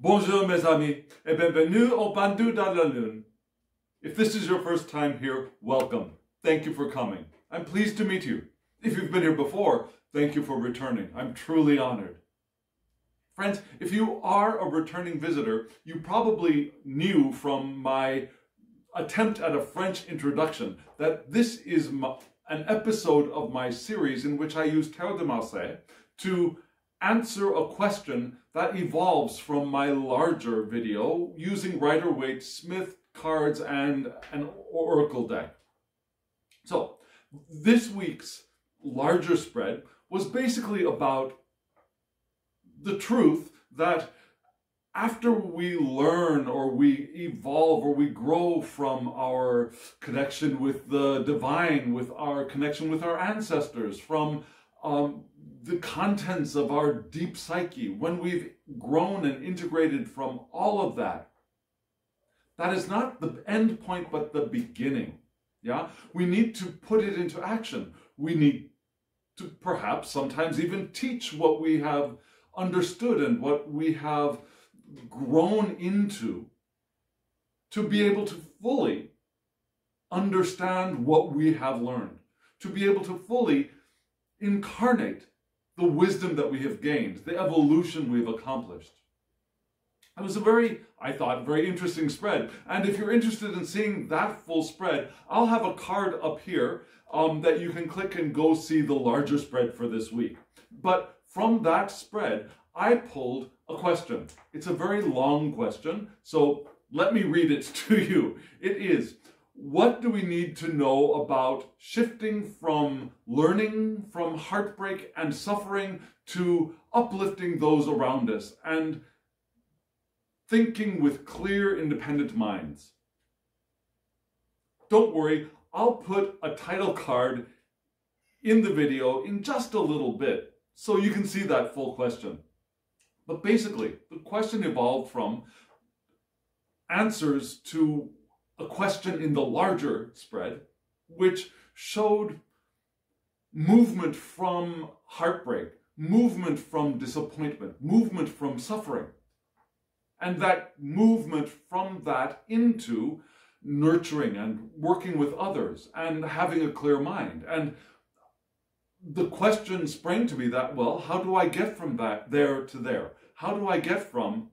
Bonjour mes amis, et bienvenue au Pendu dans la Lune. If this is your first time here, welcome. Thank you for coming. I'm pleased to meet you. If you've been here before, thank you for returning. I'm truly honored. Friends, if you are a returning visitor, you probably knew from my attempt at a French introduction that this is an episode of my series in which I use Tarot de Marseille to answer a question that evolves from my larger video using Rider-Waite Smith cards and an oracle deck. So this week's larger spread was basically about the truth that after we learn or we evolve or we grow from our connection with the divine, with our connection with our ancestors, from the contents of our deep psyche, when we've grown and integrated from all of that, that is not the end point, but the beginning. Yeah, we need to put it into action. We need to perhaps sometimes even teach what we have understood and what we have grown into to be able to fully understand what we have learned, to be able to fully incarnate the wisdom that we have gained, the evolution we've accomplished. It was a very, I thought, very interesting spread. And if you're interested in seeing that full spread, I'll have a card up here that you can click and go see the larger spread for this week. But from that spread, I pulled a question. It's a very long question, so let me read it to you. It is, what do we need to know about shifting from learning from heartbreak and suffering to uplifting those around us and thinking with clear, independent minds? Don't worry, I'll put a title card in the video in just a little bit so you can see that full question. But basically, the question evolved from answers to a question in the larger spread, which showed movement from heartbreak, movement from disappointment, movement from suffering, and that movement from that into nurturing and working with others and having a clear mind. And the question sprang to me that, well, how do I get from that there to there? How do I get from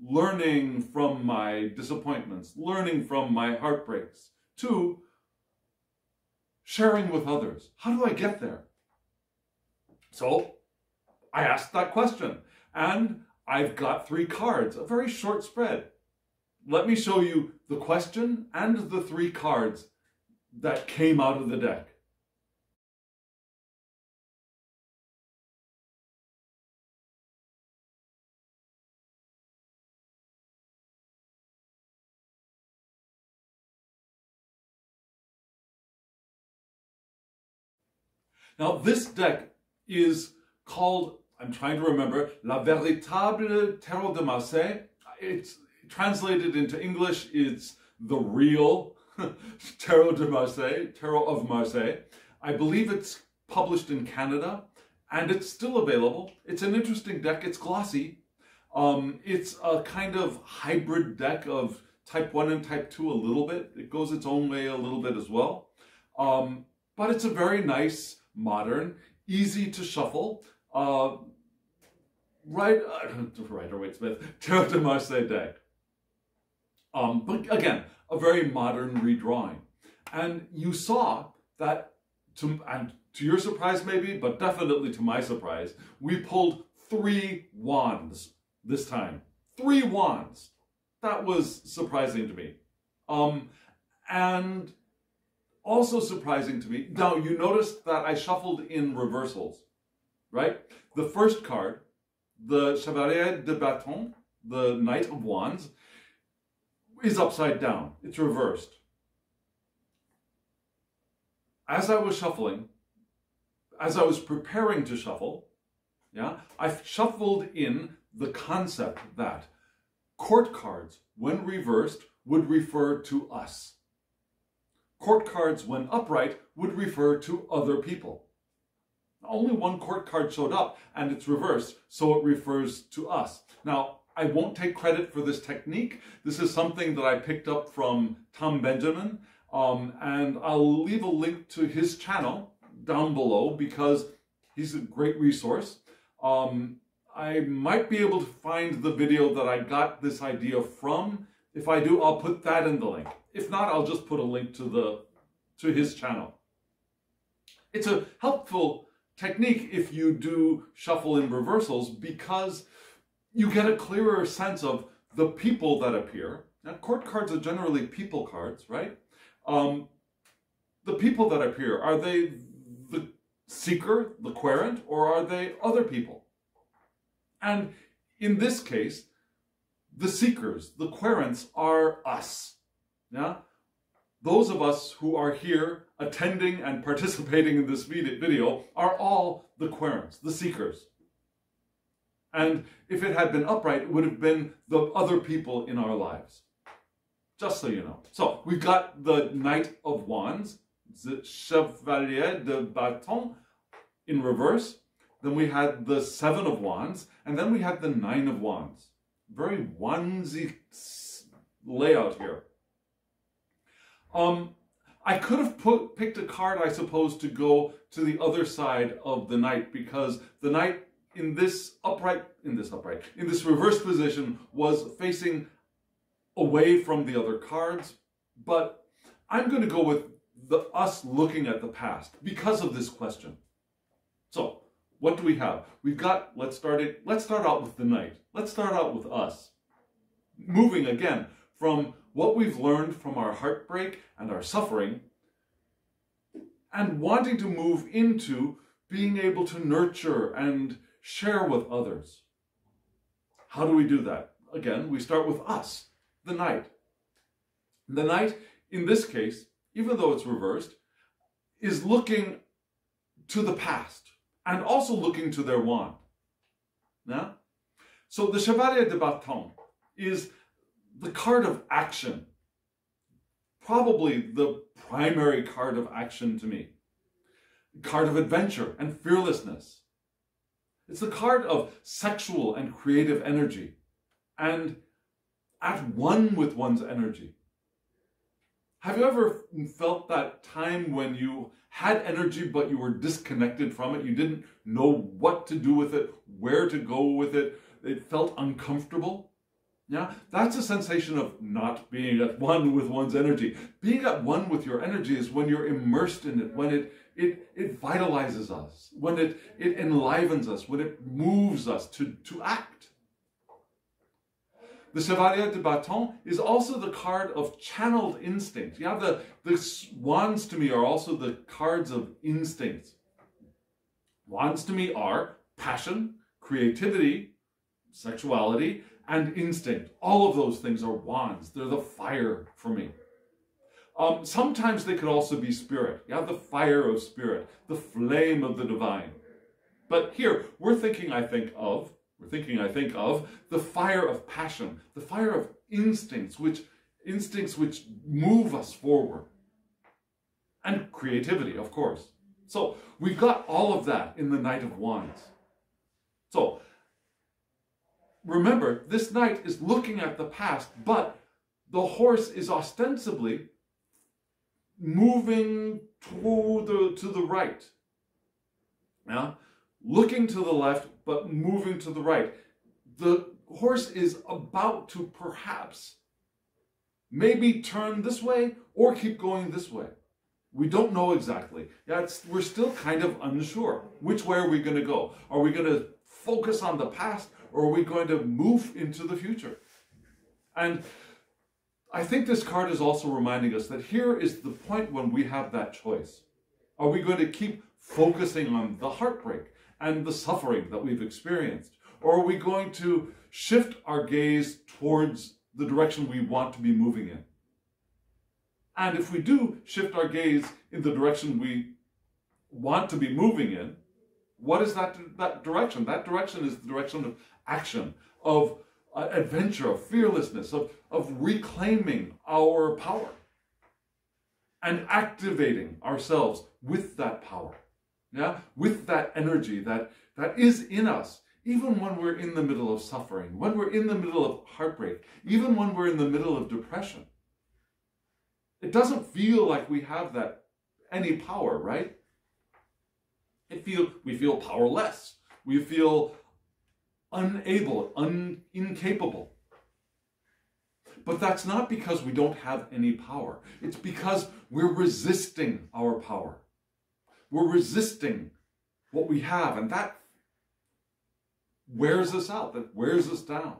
learning from my disappointments, learning from my heartbreaks, to sharing with others? How do I get there? So I asked that question, and I've got 3 cards, a very short spread. Let me show you the question and the 3 cards that came out of the deck. Now, this deck is called, I'm trying to remember, Véritable Tarot de Marseille. It's translated into English, it's the real Tarot de Marseille, Tarot of Marseille. I believe it's published in Canada, and it's still available. It's an interesting deck. It's glossy. It's a kind of hybrid deck of type 1 and type 2 a little bit. It goes its own way a little bit as well. But it's a very nice, modern, easy to shuffle, Rider-Waite Smith, Tarot de Marseille deck. But again, a very modern redrawing. And you saw that, and to your surprise maybe, but definitely to my surprise, we pulled 3 wands this time. 3 wands. That was surprising to me. And also surprising to me, now you noticed that I shuffled in reversals, right? The first card, the Chevalier de Bâton, the Knight of Wands, is upside down. It's reversed. As I was shuffling, as I was preparing to shuffle, yeah, I shuffled in the concept that court cards, when reversed, would refer to us. Court cards, when upright, would refer to other people. Only one court card showed up, and it's reversed, so it refers to us. Now, I won't take credit for this technique. This is something that I picked up from Tom Benjamin, and I'll leave a link to his channel down below because he's a great resource. I might be able to find the video that I got this idea from. If I do, I'll put that in the link. If not, I'll just put a link to his channel. It's a helpful technique if you do shuffle in reversals because you get a clearer sense of the people that appear. Now, court cards are generally people cards, right? The people that appear, are they the seeker, the querent, or are they other people? And in this case, the seekers, the querents, are us. Yeah? Those of us who are here attending and participating in this video are all the querents, the seekers. And if it had been upright, it would have been the other people in our lives. Just so you know. So we've got the Knight of Wands, the Chevalier de Bâton in reverse. Then we had the Seven of Wands, and then we had the Nine of Wands. Very wandsy layout here. I could have picked a card, I suppose, to go to the other side of the Knight, because the Knight in this reverse position was facing away from the other cards. But I'm going to go with us looking at the past because of this question. So what do we have? We've got, let's start out with the Knight. Let's start out with us. Moving again from what we've learned from our heartbreak and our suffering, and wanting to move into being able to nurture and share with others. How do we do that? Again, we start with us, the Knight. The Knight, in this case, even though it's reversed, is looking to the past and also looking to their wand. Yeah? So the Chevalier de Bâton is the card of action. Probably the primary card of action to me. Card of adventure and fearlessness. It's the card of sexual and creative energy and at one with one's energy. Have you ever felt that time when you had energy but you were disconnected from it? You didn't know what to do with it, where to go with it. It felt uncomfortable. Yeah, that's a sensation of not being at one with one's energy. Being at one with your energy is when you're immersed in it, when it vitalizes us, when it enlivens us, when it moves us to act. The Chevalier de Bâton is also the card of channeled instinct. Yeah, the wands to me are also the cards of instincts. Wands to me are passion, creativity, sexuality, and instinct. All of those things are wands. They're the fire for me. Sometimes they could also be spirit. Yeah, the fire of spirit, the flame of the divine. But here, we're thinking, I think, of the fire of passion, the fire of instincts which move us forward. And creativity, of course. So we've got all of that in the Knight of Wands. So remember, this Knight is looking at the past, but the horse is ostensibly moving to the right. Yeah? Looking to the left, but moving to the right. The horse is about to perhaps maybe turn this way or keep going this way. We don't know exactly. Yeah, we're still kind of unsure. Which way are we going to go? Are we going to focus on the past, or are we going to move into the future? And I think this card is also reminding us that here is the point when we have that choice. Are we going to keep focusing on the heartbreak and the suffering that we've experienced? Or are we going to shift our gaze towards the direction we want to be moving in? And if we do shift our gaze in the direction we want to be moving in, what is that direction? That direction is the direction of action, of adventure, of fearlessness, of reclaiming our power and activating ourselves with that power, yeah, with that energy that is in us even when we're in the middle of suffering, when we're in the middle of heartbreak, even when we're in the middle of depression. It doesn't feel like we have any power, right? We feel powerless. We feel unable, incapable. But that's not because we don't have any power. It's because we're resisting our power. We're resisting what we have, and that wears us out, that wears us down.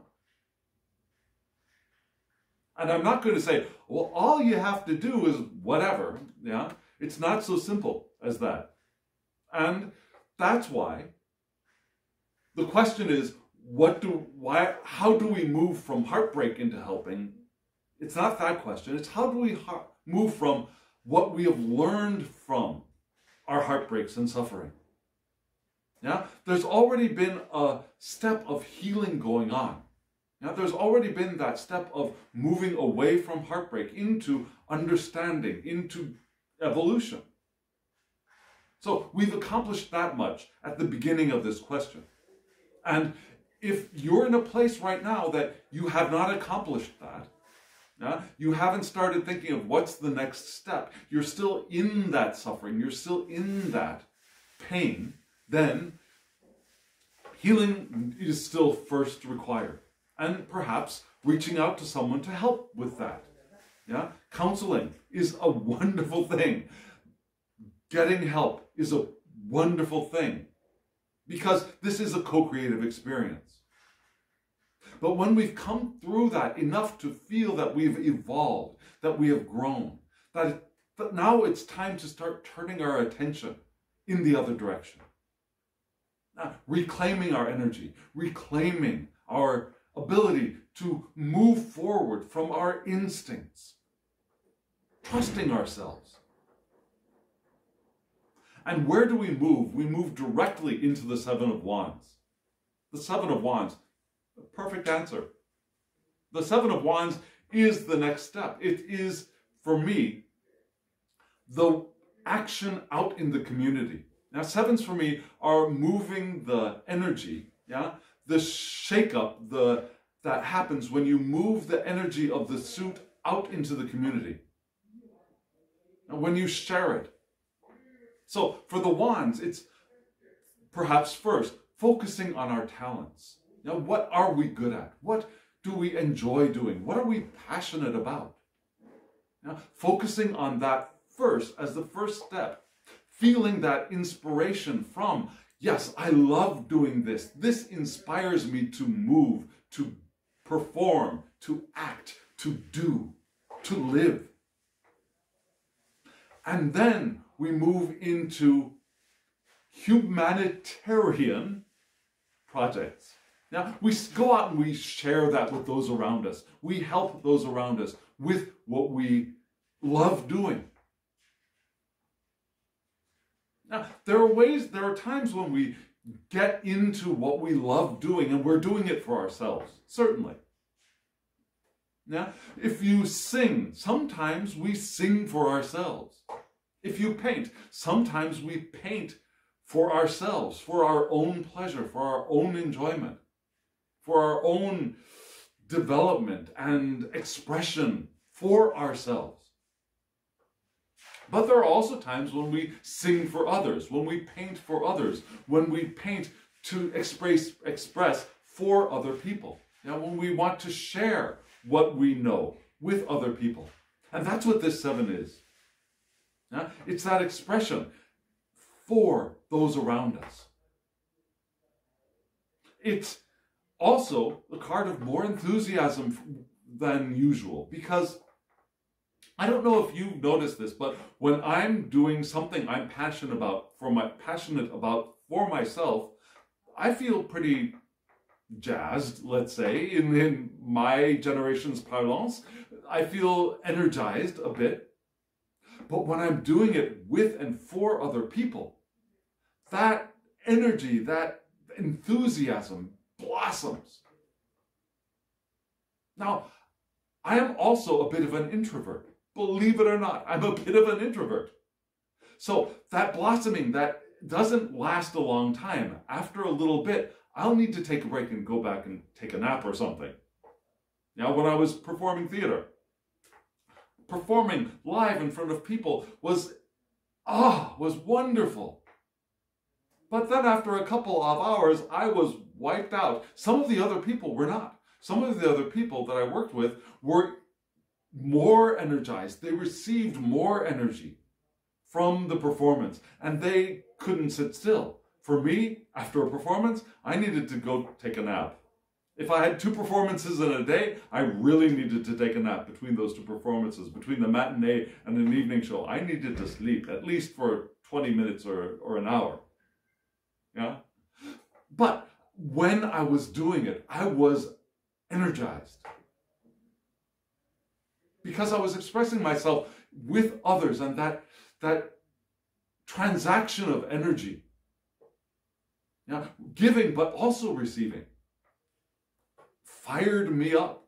And I'm not going to say, well, all you have to do is whatever. Yeah, it's not so simple as that. And that's why the question is, how do we move from heartbreak into helping? It's not that question. It's how do we move from what we have learned from our heartbreaks and suffering? Yeah, there's already been a step of healing going on. Now, there's already been that step of moving away from heartbreak into understanding, into evolution. So we've accomplished that much at the beginning of this question. And if you're in a place right now that you have not accomplished that, you haven't started thinking of what's the next step, you're still in that suffering, you're still in that pain, then healing is still first required. And perhaps reaching out to someone to help with that. Yeah? Counseling is a wonderful thing. Getting help is a wonderful thing. Because this is a co-creative experience. But when we've come through that enough to feel that we've evolved, that we have grown, that now it's time to start turning our attention in the other direction. Now, reclaiming our energy, reclaiming our ability to move forward from our instincts, trusting ourselves. And where do we move? We move directly into the Seven of Wands. The Seven of Wands, the perfect answer. The Seven of Wands is the next step. It is, for me, the action out in the community. Now, sevens for me are moving the energy, yeah, the shake-up that happens when you move the energy of the suit out into the community. And when you share it. So for the wands, it's perhaps first focusing on our talents. Now, what are we good at? What do we enjoy doing? What are we passionate about? Now, focusing on that first as the first step. Feeling that inspiration from, yes, I love doing this. This inspires me to move, to perform, to act, to do, to live. And then we move into humanitarian projects. Now, we go out and we share that with those around us. We help those around us with what we love doing. Now, there are times when we get into what we love doing and we're doing it for ourselves, certainly. Now, if you sing, sometimes we sing for ourselves. If you paint, sometimes we paint for ourselves, for our own pleasure, for our own enjoyment, for our own development and expression for ourselves. But there are also times when we sing for others, when we paint for others, when we paint to express for other people. Now, when we want to share what we know with other people. And that's what this seven is. It's that expression for those around us. It's also a card of more enthusiasm than usual, because I don't know if you've noticed this, but when I'm doing something I'm passionate about for myself, I feel pretty jazzed, let's say, in my generation's parlance. I feel energized a bit. But when I'm doing it with and for other people, that energy, that enthusiasm blossoms. Now, I am also a bit of an introvert. Believe it or not, I'm a bit of an introvert. So that blossoming, that doesn't last a long time. After a little bit, I'll need to take a break and go back and take a nap or something. Now, when I was performing theater, performing live in front of people was wonderful. But then after a couple of hours, I was wiped out. Some of the other people were not. Some of the other people that I worked with were more energized. They received more energy from the performance, and they couldn't sit still. For me, after a performance, I needed to go take a nap. If I had 2 performances in a day, I really needed to take a nap between those 2 performances, between the matinee and an evening show. I needed to sleep, at least for 20 minutes or an hour. Yeah? But when I was doing it, I was energized. Because I was expressing myself with others, and that transaction of energy. Yeah? Giving, but also receiving, fired me up.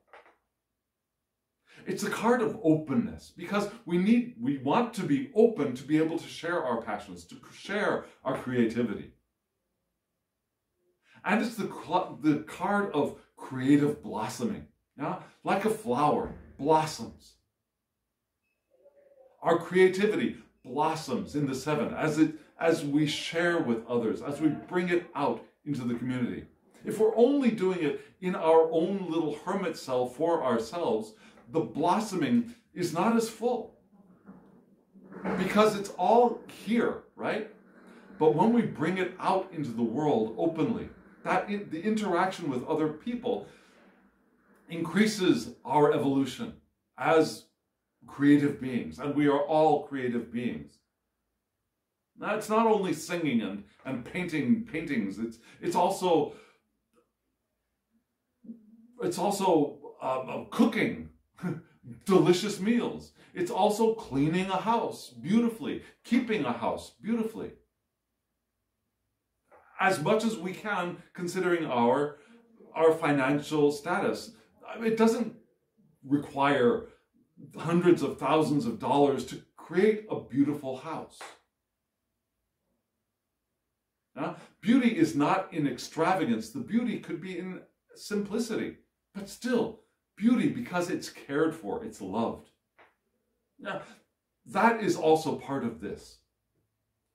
It's a card of openness, because we want to be open to be able to share our passions, to share our creativity. And it's the card of creative blossoming. Yeah? Like a flower blossoms. Our creativity blossoms in the 7 as we share with others, as we bring it out into the community. If we're only doing it in our own little hermit cell for ourselves, the blossoming is not as full. Because it's all here, right? But when we bring it out into the world openly, the interaction with other people increases our evolution as creative beings. And we are all creative beings. Now, it's not only singing and painting paintings. It's also cooking delicious meals. It's also cleaning a house beautifully, keeping a house beautifully. As much as we can, considering our financial status. It doesn't require hundreds of thousands of dollars to create a beautiful house. Now, beauty is not in extravagance. The beauty could be in simplicity, but still beauty because it's cared for, it's loved. Now, that is also part of this.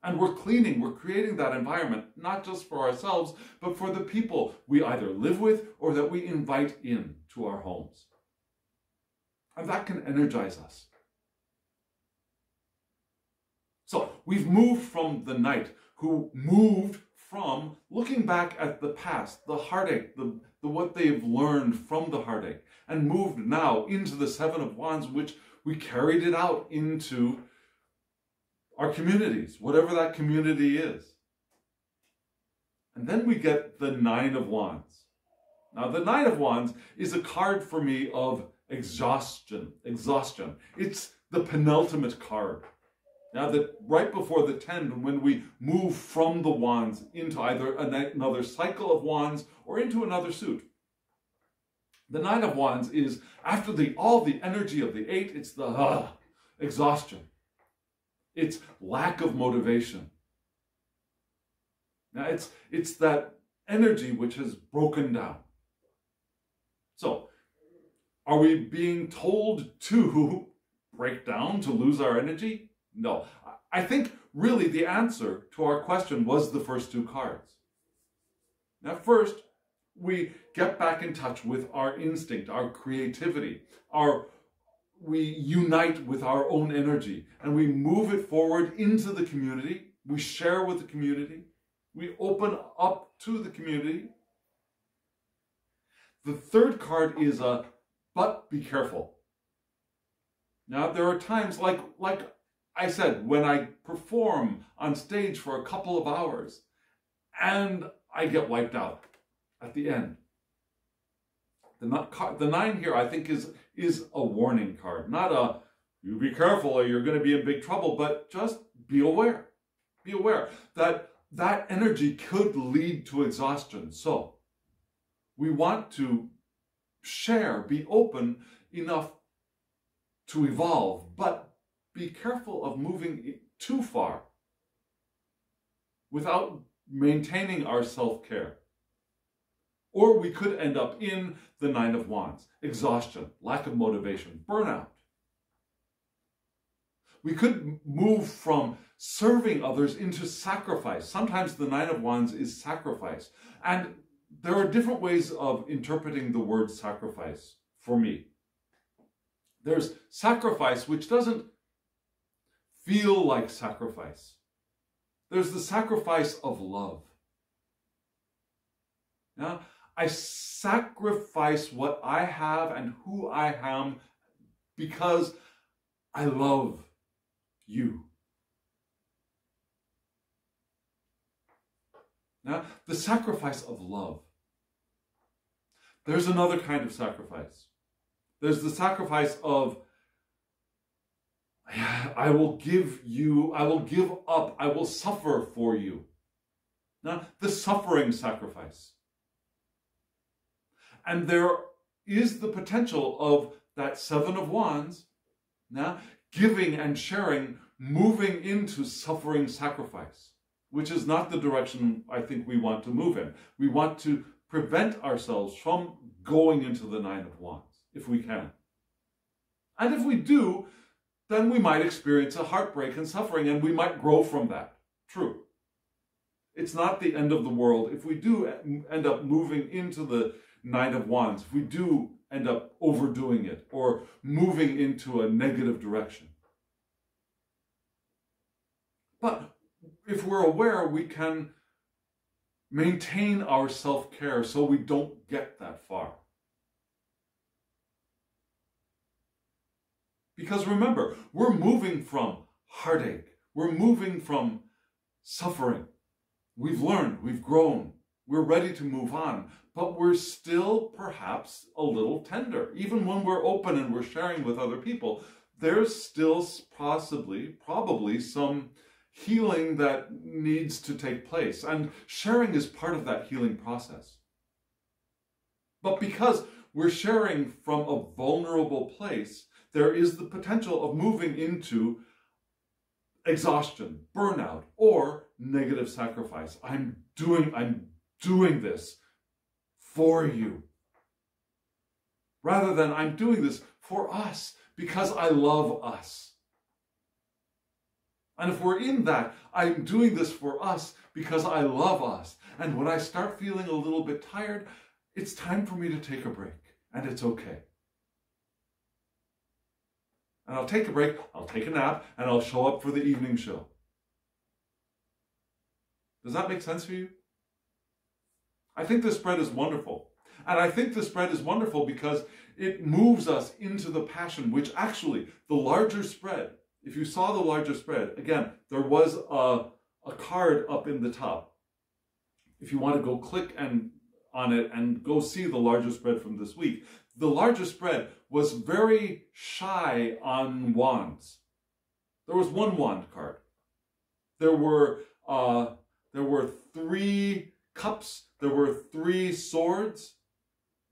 And we're creating that environment, not just for ourselves, but for the people we either live with or that we invite in to our homes. And that can energize us. So we've moved from the knight, who moved from looking back at the past, the heartache, the what they've learned from the heartache, and moved now into the 7 of Wands, which we carried it out into our communities, whatever that community is. And then we get the 9 of Wands. Now, the 9 of Wands is a card for me of exhaustion. It's the penultimate card. Now, that right before the 10, when we move from the Wands into either another cycle of Wands or into another suit. The 9 of Wands is, after all the energy of the 8, it's the exhaustion. It's lack of motivation. Now, it's that energy which has broken down. So, are we being told to break down, to lose our energy? No. I think really the answer to our question was the first 2 cards. Now, first, we get back in touch with our instinct, our creativity, we unite with our own energy, and we move it forward into the community. We share with the community. We open up to the community. The third card is but be careful. Now, there are times, like I said, when I perform on stage for a couple of hours, and I get wiped out at the end. The 9 here, I think, is a warning card. Not a, you be careful or you're going to be in big trouble, but just be aware. Be aware that energy could lead to exhaustion. So we want to share, be open enough to evolve, but be careful of moving too far without maintaining our self-care. Or we could end up in the Nine of Wands, exhaustion, lack of motivation, burnout. We could move from serving others into sacrifice. Sometimes the Nine of Wands is sacrifice. And there are different ways of interpreting the word sacrifice for me. There's sacrifice, which doesn't feel like sacrifice. There's the sacrifice of love. Now, I sacrifice what I have and who I am because I love you. Now, the sacrifice of love. There's another kind of sacrifice. There's the sacrifice of, I will give up, I will suffer for you. Now, the suffering sacrifice. And there is the potential of that Seven of Wands, now, giving and sharing, moving into suffering sacrifice, which is not the direction I think we want to move in. We want to prevent ourselves from going into the Nine of Wands, if we can. And if we do, then we might experience a heartbreak and suffering, and we might grow from that. True. It's not the end of the world if we do end up moving into the Nine of Wands, if we do end up overdoing it or moving into a negative direction. But if we're aware, we can maintain our self-care so we don't get that far. Because remember, we're moving from heartache. We're moving from suffering. We've learned, we've grown, we're ready to move on, but we're still perhaps a little tender. Even when we're open and we're sharing with other people, there's still probably some healing that needs to take place. And sharing is part of that healing process. But because we're sharing from a vulnerable place, there is the potential of moving into exhaustion, burnout, or negative sacrifice. I'm doing this for you. Rather than I'm doing this for us because I love us. And if we're in that, I'm doing this for us because I love us. And when I start feeling a little bit tired, it's time for me to take a break. And it's okay. And I'll take a break, I'll take a nap, and I'll show up for the evening show. Does that make sense for you? I think this spread is wonderful. And I think the spread is wonderful because it moves us into the passion, which actually, the larger spread, if you saw the larger spread, again, there was a card up in the top. If you want to go click on it and go see the larger spread from this week, the larger spread was very shy on wands. There was one wand card. There were 3 cups. There were 3 swords,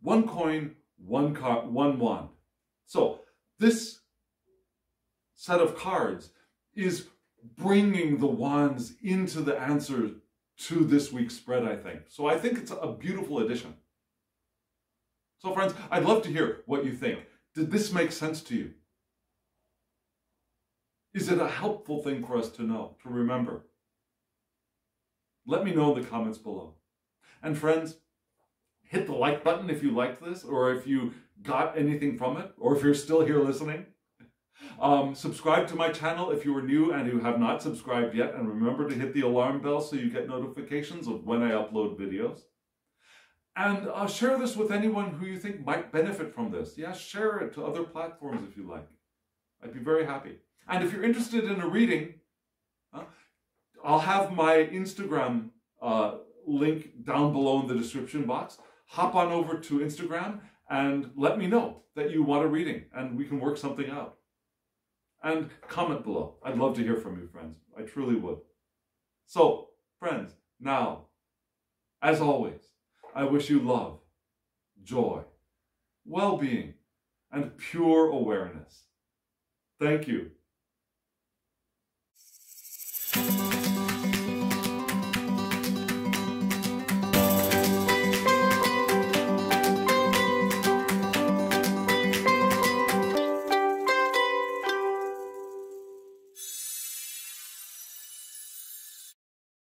1 coin, 1 wand. So this set of cards is bringing the wands into the answer to this week's spread, I think. So I think it's a beautiful addition. So friends, I'd love to hear what you think. Did this make sense to you? Is it a helpful thing for us to know, to remember? Let me know in the comments below. And friends, hit the like button if you liked this, or if you got anything from it, or if you're still here listening. Subscribe to my channel if you are new and you have not subscribed yet, and remember to hit the alarm bell so you get notifications of when I upload videos. And share this with anyone who you think might benefit from this. Yeah, share it to other platforms if you like. I'd be very happy. And if you're interested in a reading, I'll have my Instagram link down below in the description box. Hop on over to Instagram and let me know that you want a reading and we can work something out. And comment below. I'd love to hear from you, friends. I truly would. So, friends, now, as always, I wish you love, joy, well-being, and pure awareness. Thank you.